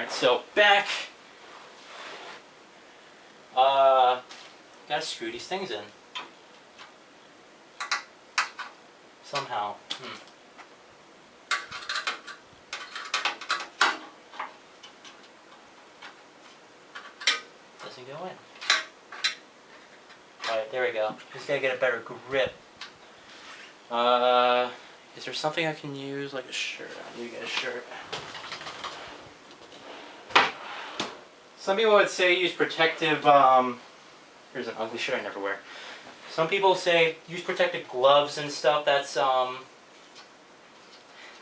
Alright, so back. Gotta screw these things in. Somehow. Doesn't go in. Alright, there we go. Just gotta get a better grip. Is there something I can use, like a shirt? I need to get a shirt. Some people would say use protective, here's an ugly shirt I never wear. Some people say use protective gloves and stuff. That's, I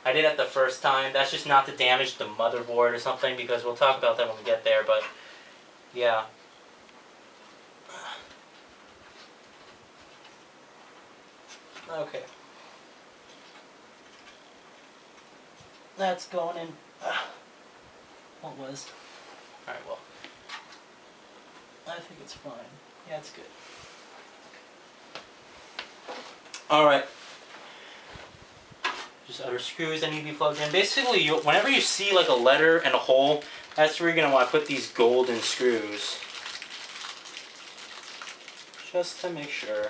did that the first time. That's just not to damage the motherboard or something, because we'll talk about that when we get there, but yeah. Okay. That's going in. What was? Alright, well. I think it's fine. Yeah, it's good. Alright. Just other screws that need to be plugged in. Basically, whenever you see like a letter and a hole, that's where you're going to want to put these golden screws. Just to make sure.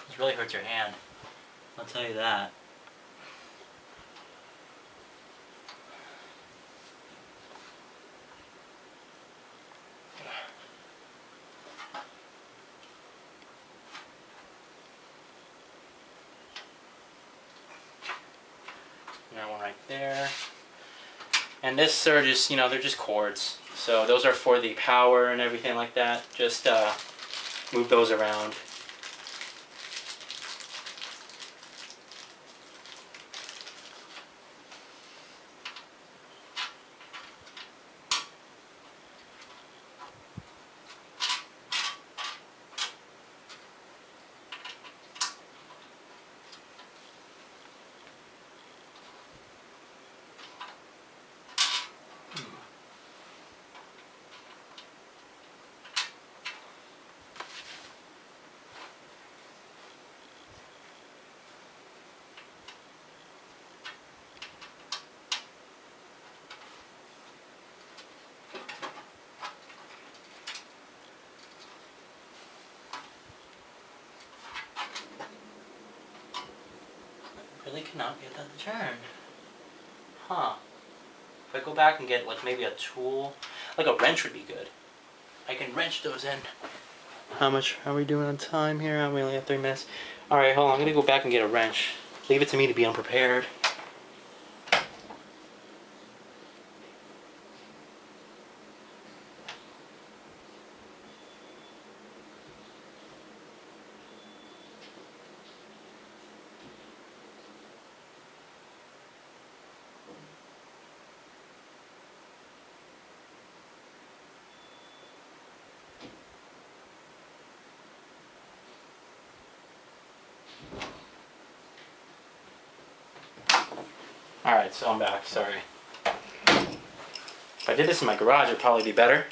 This really hurts your hand. I'll tell you that. Another one right there. And this are just, you know, they're just cords. So those are for the power and everything like that. Just move those around. Really cannot get that to turn. Huh. If I go back and get like maybe a tool, like a wrench would be good. I can wrench those in. How much are we doing on time here? We only have 3 minutes. Alright, hold on. I'm going to go back and get a wrench. Leave it to me to be unprepared. Alright, so I'm back, sorry. If I did this in my garage, it'd probably be better.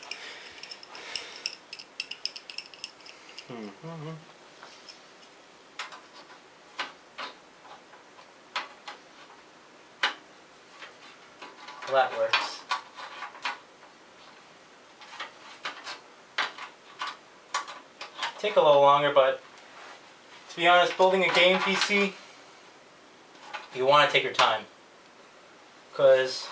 Well, that works. Take a little longer, but to be honest, building a game PC, you want to take your time. Because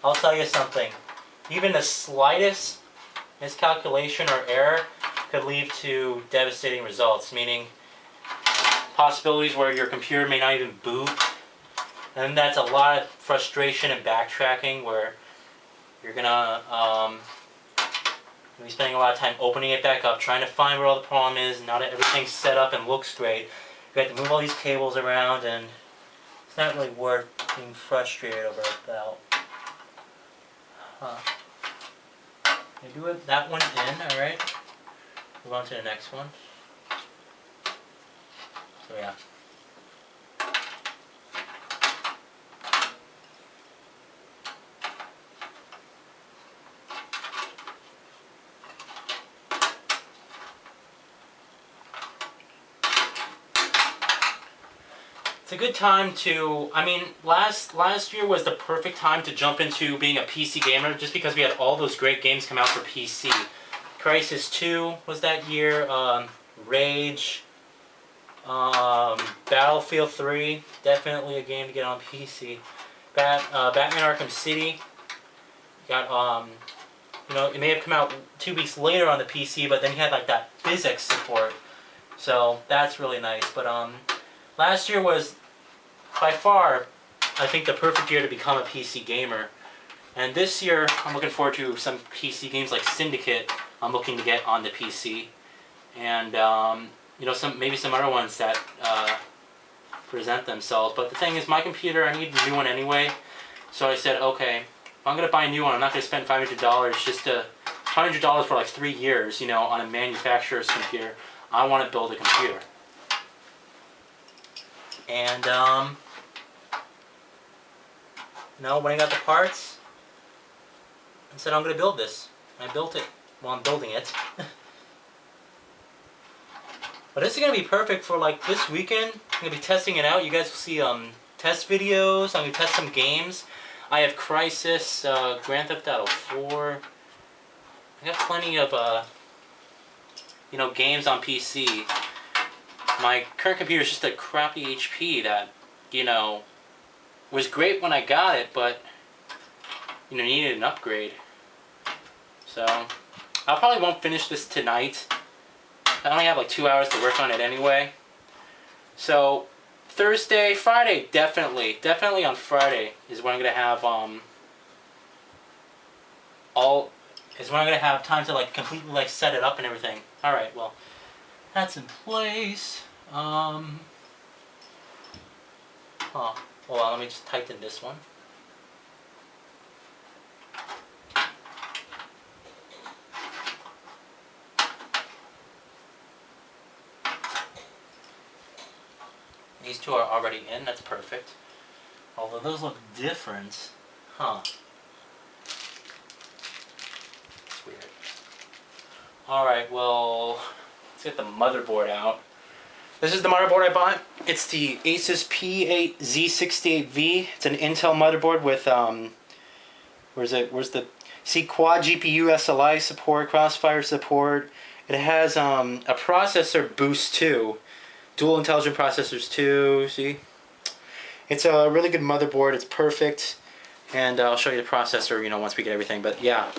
I'll tell you something, even the slightest miscalculation or error could lead to devastating results, meaning possibilities where your computer may not even boot, and that's a lot of frustration and backtracking where you're gonna I'll be spending a lot of time opening it back up, trying to find where all the problem is. Now that everything's set up and looks great, you have to move all these cables around, and it's not really worth being frustrated over about. I do it. That one's in. All right. Move on to the next one. So yeah. It's a good time to, I mean, last year was the perfect time to jump into being a PC gamer, just because we had all those great games come out for PC. Crysis 2 was that year, Rage, Battlefield 3, definitely a game to get on PC. Batman Arkham City, got, you know, it may have come out 2 weeks later on the PC, but then you had like that physics support, so that's really nice. But last year was, by far, I think the perfect year to become a PC gamer. And this year, I'm looking forward to some PC games like Syndicate I'm looking to get on the PC. And, you know, maybe some other ones that present themselves. But the thing is, my computer, I need a new one anyway. So I said, okay, if I'm going to buy a new one, I'm not going to spend $500 just to... $500 for like 3 years, you know, on a manufacturer's computer. I want to build a computer. And, you know, when I got the parts, I said, I'm going to build this. And I built it. Well, I'm building it. But this is going to be perfect for, like, this weekend. I'm going to be testing it out. You guys will see test videos. I'm going to test some games. I have Crysis, Grand Theft Auto 4. I got plenty of, you know, games on PC. My current computer is just a crappy HP that, you know, was great when I got it, but, you know, needed an upgrade. So, I probably won't finish this tonight. I only have like 2 hours to work on it anyway. So, Thursday, Friday, definitely on Friday is when I'm gonna have is when I'm gonna have time to like completely like set it up and everything. All right, well, that's in place. Hold on, let me just tighten this one. These two are already in, that's perfect. Although those look different. Huh. That's weird. Alright, well, let's get the motherboard out. This is the motherboard I bought. It's the Asus P8Z68V. It's an Intel motherboard with, where's the, see, quad GPU SLI support, Crossfire support. It has a processor boost too. Dual intelligent processors too, see? It's a really good motherboard, it's perfect. And I'll show you the processor, you know, once we get everything, but yeah.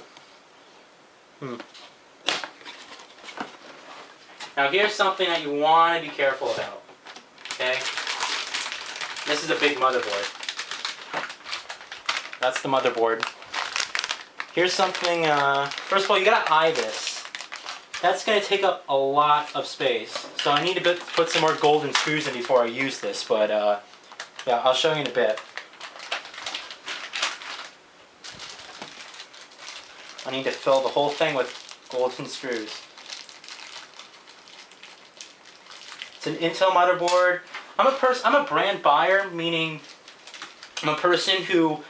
Now here's something that you want to be careful about, okay? This is a big motherboard. That's the motherboard. Here's something, first of all, you gotta eye this. That's gonna take up a lot of space. So I need to put some more golden screws in before I use this, but yeah, I'll show you in a bit. I need to fill the whole thing with golden screws. It's an Intel motherboard. I'm a brand buyer, meaning I'm a person who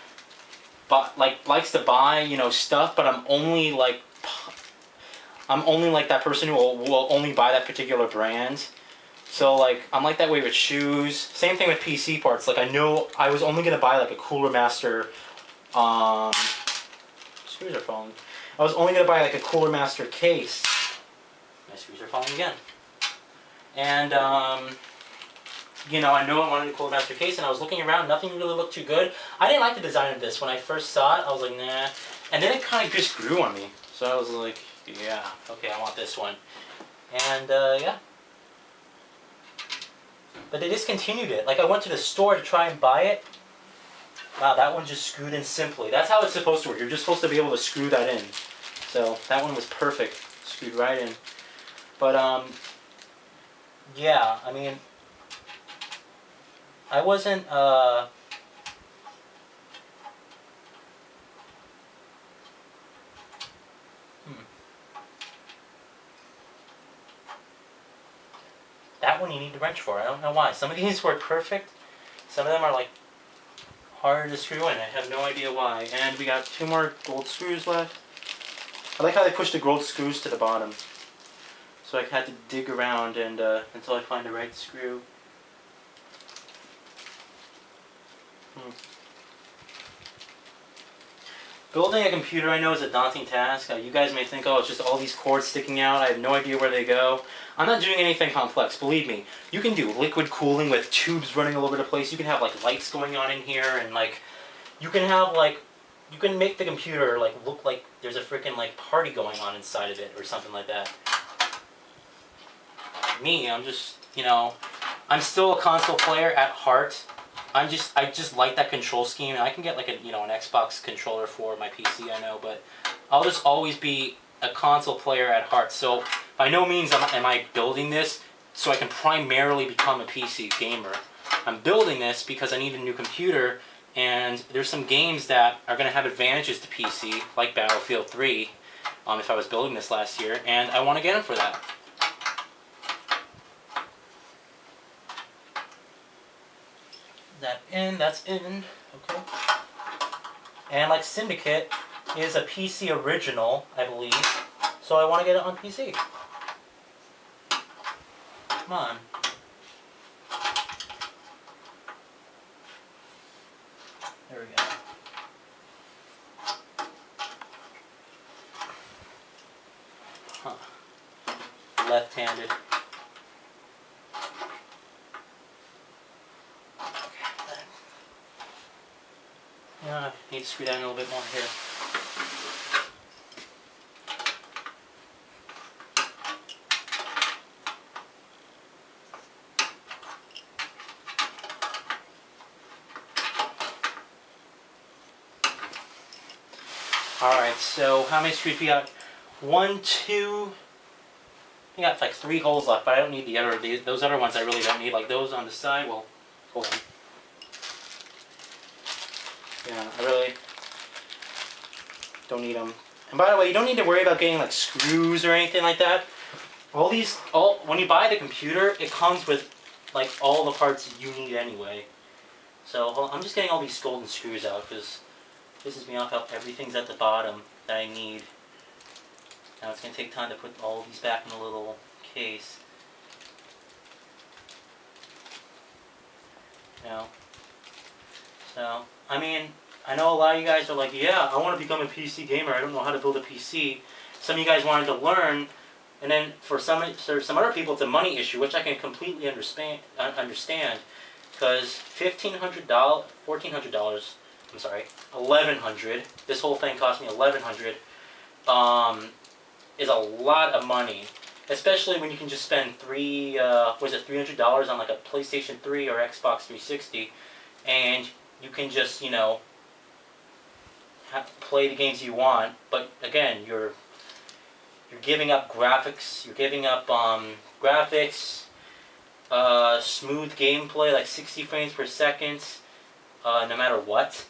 likes to buy, you know, stuff, but I'm only like that person who will only buy that particular brand. So like I'm like that way with shoes. Same thing with PC parts. Like I know I was only gonna buy like a Cooler Master. Screws are falling. I was only gonna buy like a Cooler Master case. My screws are falling again. And you know, I knew I wanted a Cooler Master case, and I was looking around. Nothing really looked too good. I didn't like the design of this when I first saw it. I was like, nah. And then it kind of just grew on me. So I was like, yeah, okay, I want this one. And yeah. But they discontinued it. Like I went to the store to try and buy it. Wow, that one just screwed in simply. That's how it's supposed to work. You're just supposed to be able to screw that in. So that one was perfect, screwed right in. But yeah, I mean, I wasn't that one you need the wrench for. I don't know why. Some of these work perfect. Some of them are like harder to screw in. I have no idea why. And we got 2 more gold screws left. I like how they push the gold screws to the bottom. So I had to dig around and until I find the right screw. Building a computer, I know, is a daunting task. You guys may think, oh, it's just all these cords sticking out. I have no idea where they go. I'm not doing anything complex, believe me. You can do liquid cooling with tubes running all over the place. You can have like lights going on in here, and like, you can have like, you can make the computer like look like there's a freaking like party going on inside of it or something like that. Me, I'm just, you know, I'm still a console player at heart. I just like that control scheme. I can get like a, you know, an Xbox controller for my PC, I know, but I'll just always be a console player at heart. So by no means am I building this so I can primarily become a PC gamer. I'm building this because I need a new computer, and there's some games that are going to have advantages to PC, like Battlefield 3, if I was building this last year, and I want to get them for that. That's in, okay. And like Syndicate is a PC original, I believe, so I want to get it on PC. Come on. There we go. Huh. Left-handed. I need to screw down a little bit more here. Alright, so how many screws we got? 1, 2... I got like 3 holes left, but I don't need those other ones I really don't need. Like those on the side, well, hold on. Yeah, I really don't need them. And by the way, you don't need to worry about getting like screws or anything like that. When you buy the computer, it comes with like all the parts you need anyway. So I'm just getting all these golden screws out because it pisses me off how everything's at the bottom that I need. Now it's going to take time to put all of these back in a little case. You know? So, I mean, I know a lot of you guys are like, yeah, I want to become a PC gamer. I don't know how to build a PC. Some of you guys wanted to learn, and then for some other people, it's a money issue, which I can completely understand. Because $1,400, I'm sorry, $1,100. This whole thing cost me $1,100. Is a lot of money, especially when you can just spend $300 on like a PlayStation 3 or Xbox 360, and you can just, you know, play the games you want. But again, you're giving up graphics. You're giving up graphics, smooth gameplay, like 60 frames per second, no matter what.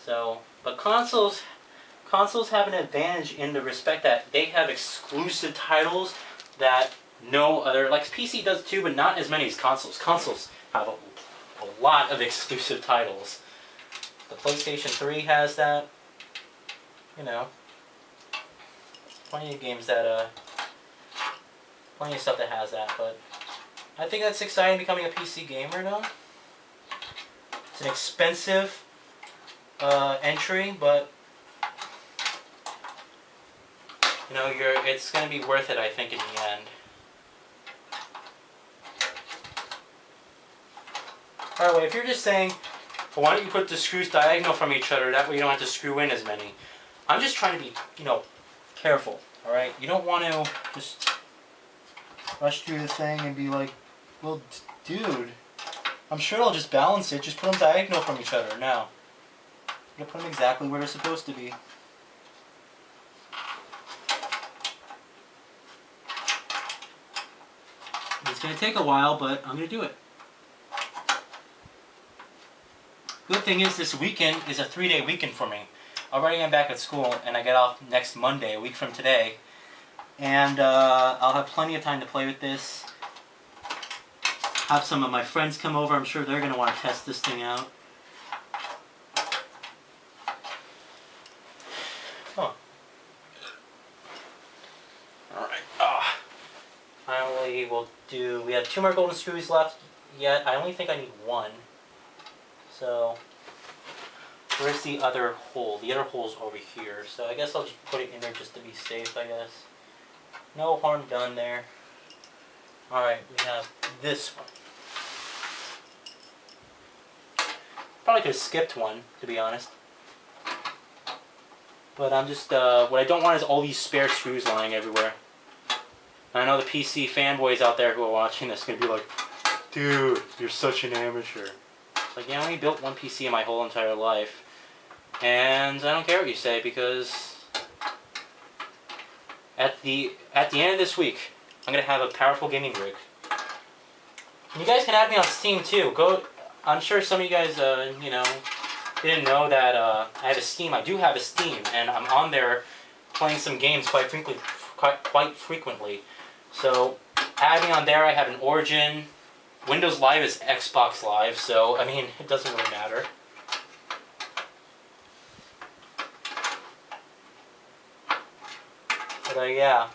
So, but consoles have an advantage in the respect that they have exclusive titles that no other, like PC does too, but not as many as consoles. Consoles have a lot of exclusive titles. The PlayStation 3 has that, you know, plenty of games that, plenty of stuff that has that, but I think that's exciting becoming a PC gamer though. It's an expensive entry, but you know, it's going to be worth it, I think, in the end. By the way, if you're just saying, well, why don't you put the screws diagonal from each other, that way you don't have to screw in as many. I'm just trying to be, you know, careful, alright? You don't want to just rush through the thing and be like, well, dude, I'm sure I'll just balance it. Just put them diagonal from each other. Now, you put them exactly where they're supposed to be. going to take a while, but I'm going to do it. Good thing is this weekend is a 3-day weekend for me. Already I'm back at school and I get off next Monday, a week from today. And I'll have plenty of time to play with this. Have some of my friends come over. I'm sure they're going to want to test this thing out. Huh. Alright. Finally, we have 2 more golden screws left yet. I only think I need 1. So, where's the other hole? The other hole's over here. So I guess I'll just put it in there just to be safe, I guess. No harm done there. Alright, we have this one. Probably could have skipped one, to be honest. But I'm just, what I don't want is all these spare screws lying everywhere. And I know the PC fanboys out there who are watching this are going to be like, dude, you're such an amateur. It's like, yeah, I only built one PC in my whole entire life. And I don't care what you say, because at the end of this week, I'm going to have a powerful gaming rig. And you guys can add me on Steam too. I'm sure some of you guys, you know, didn't know that I have a Steam. I do have a Steam, and I'm on there playing some games quite frequently. So add me on there. I have an Origin. Windows Live is Xbox Live, so I mean it doesn't really matter. But yeah.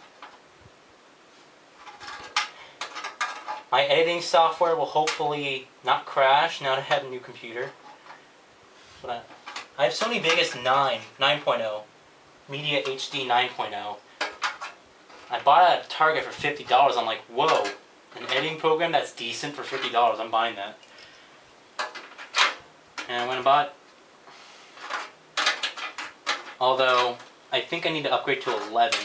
My editing software will hopefully not crash now that I have a new computer. But I have Sony Vegas 9.0. Media HD 9.0. I bought it at Target for $50. I'm like, whoa. An editing program that's decent for $50. I'm buying that. And when I bought... Although, I think I need to upgrade to 11.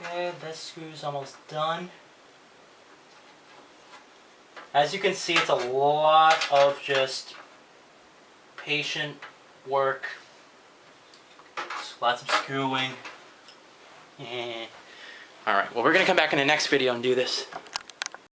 Okay, this screw's almost done. As you can see, it's a lot of just patient work. Lots of screwing. Alright, well we're going to come back in the next video and do this.